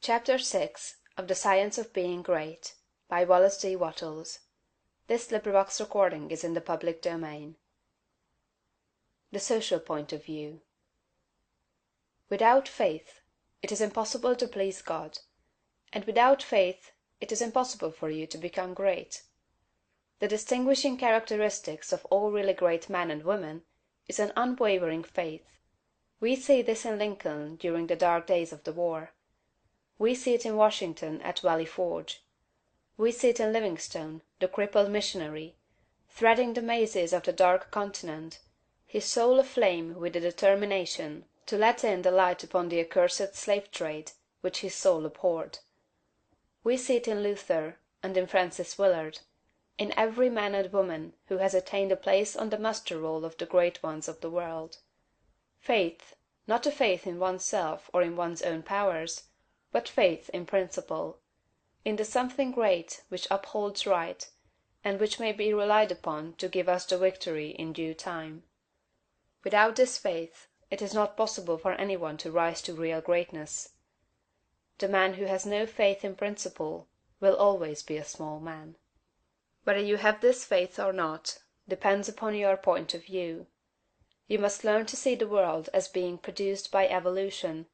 Chapter 6 of the Science of Being Great by Wallace D. Wattles. Recording is in the public domain. The Social Point of View. Without faith, it is impossible to please God, and without faith it is impossible for you to become great. The distinguishing characteristics of all really great men and women is an unwavering faith. We see this in Lincoln during the dark days of the war. We see it in Washington at Valley Forge. We see it in Livingstone, the crippled missionary, threading the mazes of the dark continent, his soul aflame with the determination to let in the light upon the accursed slave trade which his soul abhorred. We see it in Luther and in Francis Willard, in every man and woman who has attained a place on the muster roll of the great ones of the world. Faith, not a faith in oneself or in one's own powers, but faith in principle, in the something great which upholds right, and which may be relied upon to give us the victory in due time. Without this faith, it is not possible for any one to rise to real greatness. The man who has no faith in principle will always be a small man. Whether you have this faith or not depends upon your point of view. You must learn to see the world as being produced by evolution,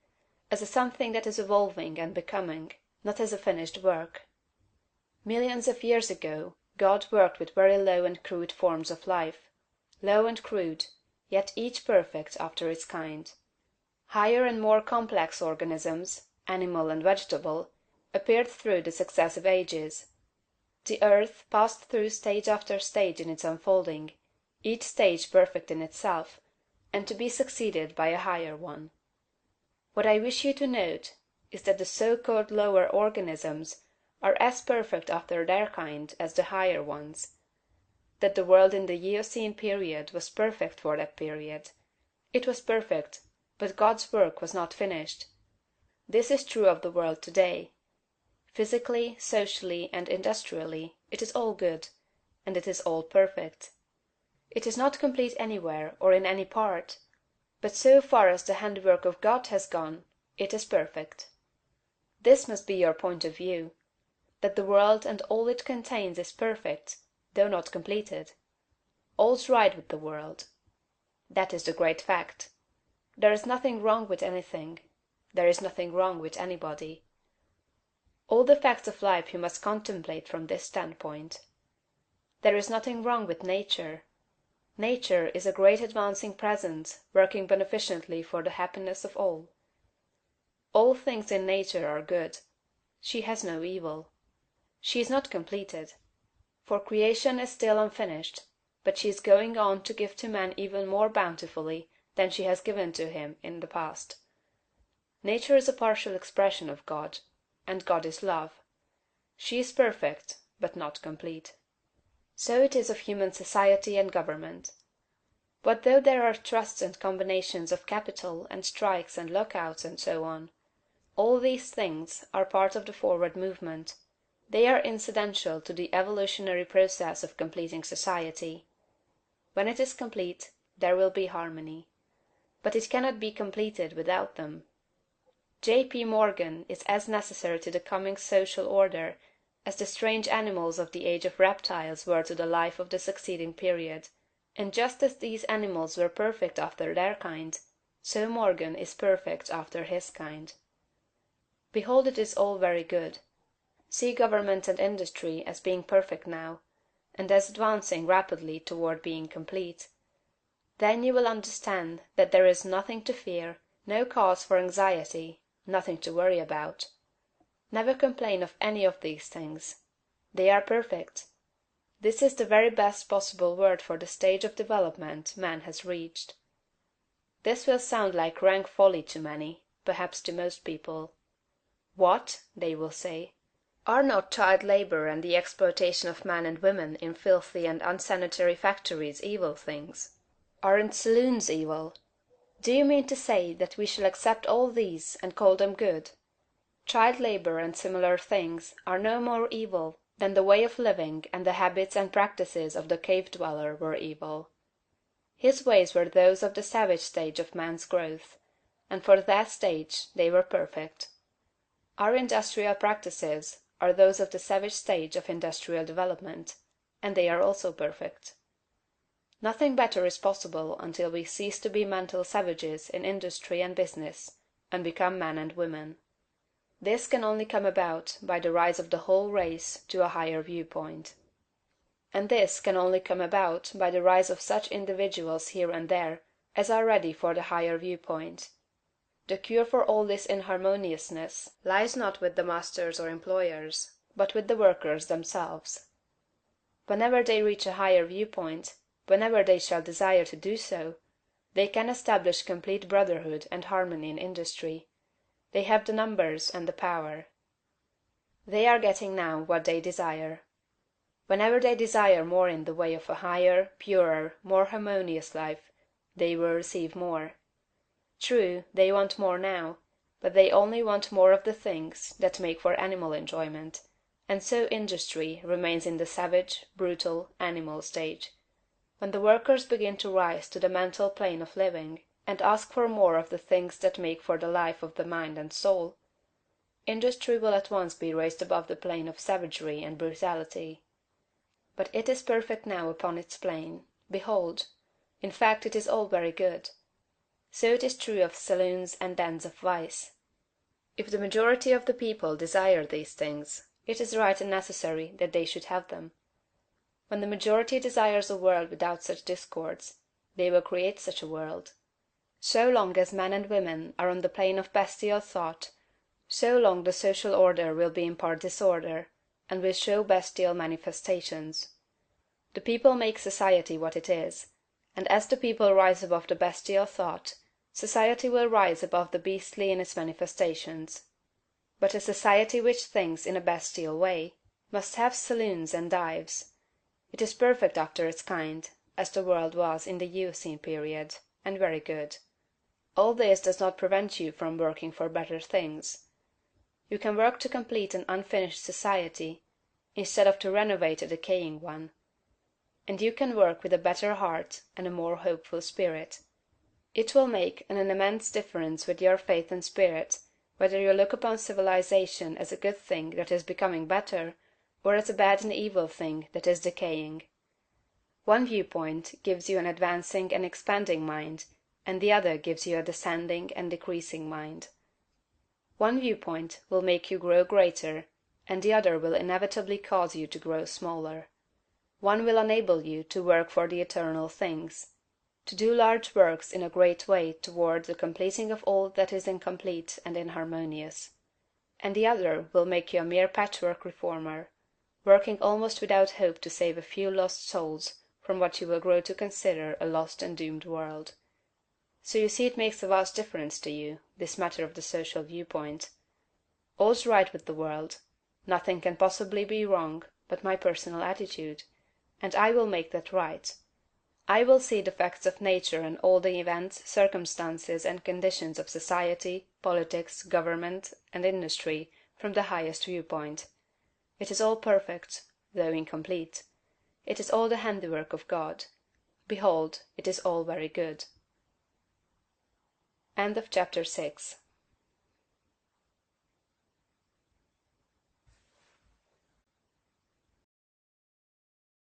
as a something that is evolving and becoming, not as a finished work. Millions of years ago God worked with very low and crude forms of life, low and crude, yet each perfect after its kind. Higher and more complex organisms, animal and vegetable, appeared through the successive ages. The earth passed through stage after stage in its unfolding, each stage perfect in itself, and to be succeeded by a higher one. What I wish you to note is that the so-called lower organisms are as perfect after their kind as the higher ones; that the world in the Eocene period was perfect for that period. It was perfect, but God's work was not finished. This is true of the world today. Physically, socially, and industrially, it is all good, and it is all perfect. It is not complete anywhere or in any part, but so far as the handiwork of God has gone, it is perfect. This must be your point of view, that the world and all it contains is perfect, though not completed. All's right with the world. That is the great fact. There is nothing wrong with anything. There is nothing wrong with anybody. All the facts of life you must contemplate from this standpoint. There is nothing wrong with nature. Nature is a great advancing presence working beneficently for the happiness of all. All things in nature are good. She has no evil. She is not completed, for creation is still unfinished, but she is going on to give to man even more bountifully than she has given to him in the past. Nature is a partial expression of God, and God is love. She is perfect, but not complete. So it is of human society and government. What though there are trusts and combinations of capital and strikes and lockouts and so on? All these things are part of the forward movement. They are incidental to the evolutionary process of completing society. When it is complete, there will be harmony. But it cannot be completed without them. J.P. Morgan is as necessary to the coming social order as the strange animals of the age of reptiles were to the life of the succeeding period; and just as these animals were perfect after their kind, so Morgan is perfect after his kind. Behold, it is all very good. See government and industry as being perfect now, and as advancing rapidly toward being complete. Then you will understand that there is nothing to fear, no cause for anxiety, nothing to worry about. Never complain of any of these things. They are perfect. This is the very best possible word for the stage of development man has reached. This will sound like rank folly to many, perhaps to most people. What? They will say. Are not child labor and the exploitation of men and women in filthy and unsanitary factories evil things? Aren't saloons evil? Do you mean to say that we shall accept all these and call them good? Child labor and similar things are no more evil than the way of living and the habits and practices of the cave dweller were evil. His ways were those of the savage stage of man's growth, and for that stage they were perfect. Our industrial practices are those of the savage stage of industrial development, and they are also perfect. Nothing better is possible until we cease to be mental savages in industry and business, and become men and women. This can only come about by the rise of the whole race to a higher viewpoint. And this can only come about by the rise of such individuals here and there as are ready for the higher viewpoint. The cure for all this inharmoniousness lies not with the masters or employers, but with the workers themselves. Whenever they reach a higher viewpoint, whenever they shall desire to do so, they can establish complete brotherhood and harmony in industry. They have the numbers and the power. They are getting now what they desire. Whenever they desire more in the way of a higher, purer, more harmonious life, they will receive more. True, they want more now, but they only want more of the things that make for animal enjoyment, and so industry remains in the savage, brutal, animal stage. When the workers begin to rise to the mental plane of living, and ask for more of the things that make for the life of the mind and soul, industry will at once be raised above the plane of savagery and brutality. But it is perfect now upon its plane. Behold! In fact, it is all very good. So it is true of saloons and dens of vice. If the majority of the people desire these things, it is right and necessary that they should have them. When the majority desires a world without such discords, they will create such a world. So long as men and women are on the plane of bestial thought, so long the social order will be in part disorder, and will show bestial manifestations. The people make society what it is, and as the people rise above the bestial thought, society will rise above the beastly in its manifestations. But a society which thinks in a bestial way must have saloons and dives. It is perfect after its kind, as the world was in the Eocene period, and very good. All this does not prevent you from working for better things. You can work to complete an unfinished society, instead of to renovate a decaying one. And you can work with a better heart and a more hopeful spirit. It will make an immense difference with your faith and spirit whether you look upon civilization as a good thing that is becoming better, or as a bad and evil thing that is decaying. One viewpoint gives you an advancing and expanding mind, and the other gives you a descending and decreasing mind. One viewpoint will make you grow greater, and the other will inevitably cause you to grow smaller. One will enable you to work for the eternal things, to do large works in a great way toward the completing of all that is incomplete and inharmonious; and the other will make you a mere patchwork reformer, working almost without hope to save a few lost souls from what you will grow to consider a lost and doomed world. So you see it makes a vast difference to you, this matter of the social viewpoint. All's right with the world, nothing can possibly be wrong but my personal attitude, and I will make that right. I will see the facts of nature and all the events, circumstances, and conditions of society, politics, government, and industry from the highest viewpoint. It is all perfect, though incomplete. It is all the handiwork of God. Behold, it is all very good. End of chapter 6.